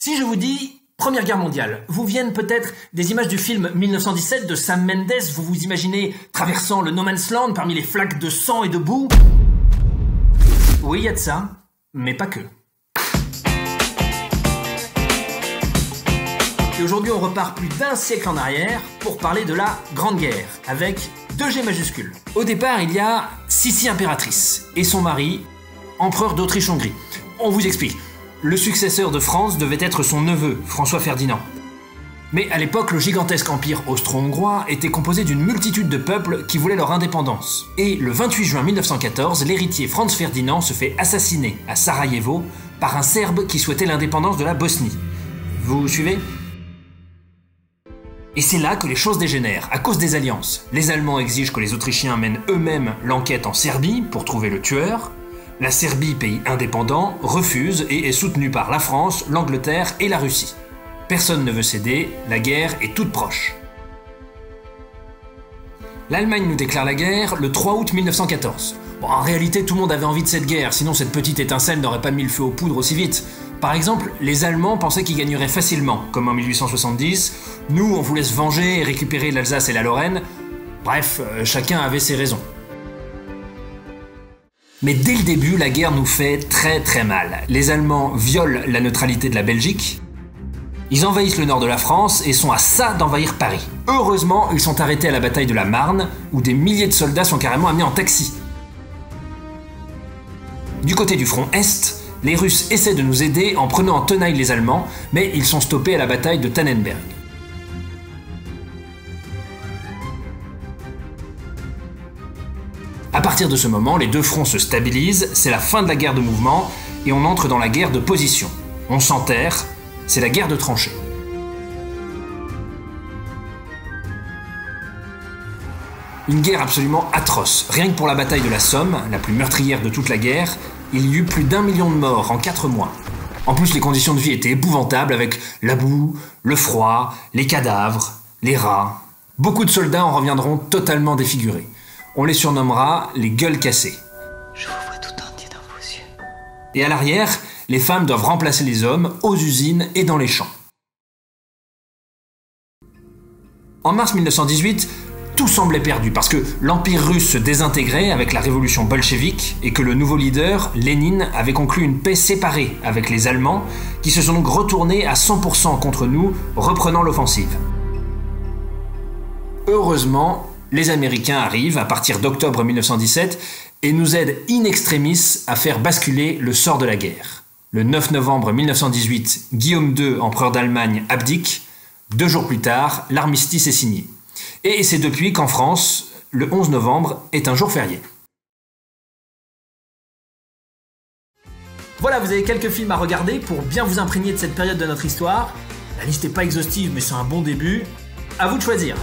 Si je vous dis Première Guerre mondiale, vous viennent peut-être des images du film 1917 de Sam Mendes, vous vous imaginez traversant le No Man's Land parmi les flaques de sang et de boue? Oui, il y a de ça, mais pas que. Et aujourd'hui, on repart plus d'un siècle en arrière pour parler de la Grande Guerre, avec 2 G majuscules. Au départ, il y a Sissi impératrice et son mari, empereur d'Autriche-Hongrie. On vous explique. Le successeur de France devait être son neveu, François Ferdinand. Mais à l'époque, le gigantesque empire austro-hongrois était composé d'une multitude de peuples qui voulaient leur indépendance. Et le 28 juin 1914, l'héritier Franz Ferdinand se fait assassiner à Sarajevo par un Serbe qui souhaitait l'indépendance de la Bosnie. Vous suivez ? Et c'est là que les choses dégénèrent, à cause des alliances. Les Allemands exigent que les Autrichiens mènent eux-mêmes l'enquête en Serbie pour trouver le tueur. La Serbie, pays indépendant, refuse et est soutenue par la France, l'Angleterre et la Russie. Personne ne veut céder, la guerre est toute proche. L'Allemagne nous déclare la guerre le 3 août 1914. Bon, en réalité, tout le monde avait envie de cette guerre, sinon cette petite étincelle n'aurait pas mis le feu aux poudres aussi vite. Par exemple, les Allemands pensaient qu'ils gagneraient facilement, comme en 1870. Nous, on voulait se venger et récupérer l'Alsace et la Lorraine. Bref, chacun avait ses raisons. Mais dès le début, la guerre nous fait très mal. Les Allemands violent la neutralité de la Belgique, ils envahissent le nord de la France et sont à ça d'envahir Paris. Heureusement, ils sont arrêtés à la bataille de la Marne, où des milliers de soldats sont carrément amenés en taxi. Du côté du front Est, les Russes essaient de nous aider en prenant en tenaille les Allemands, mais ils sont stoppés à la bataille de Tannenberg. À partir de ce moment, les deux fronts se stabilisent, c'est la fin de la guerre de mouvement et on entre dans la guerre de position. On s'enterre, c'est la guerre de tranchées. Une guerre absolument atroce. Rien que pour la bataille de la Somme, la plus meurtrière de toute la guerre, il y eut plus d'1 million de morts en 4 mois. En plus, les conditions de vie étaient épouvantables avec la boue, le froid, les cadavres, les rats. Beaucoup de soldats en reviendront totalement défigurés. On les surnommera les gueules cassées. Je vous vois tout entier dans vos yeux. Et à l'arrière, les femmes doivent remplacer les hommes aux usines et dans les champs. En mars 1918, tout semblait perdu parce que l'Empire russe se désintégrait avec la révolution bolchevique et que le nouveau leader, Lénine, avait conclu une paix séparée avec les Allemands qui se sont donc retournés à 100% contre nous, reprenant l'offensive. Heureusement, les Américains arrivent à partir d'octobre 1917 et nous aident in extremis à faire basculer le sort de la guerre. Le 9 novembre 1918, Guillaume II, empereur d'Allemagne, abdique. 2 jours plus tard, l'armistice est signé. Et c'est depuis qu'en France, le 11 novembre est un jour férié. Voilà, vous avez quelques films à regarder pour bien vous imprégner de cette période de notre histoire. La liste n'est pas exhaustive, mais c'est un bon début. À vous de choisir.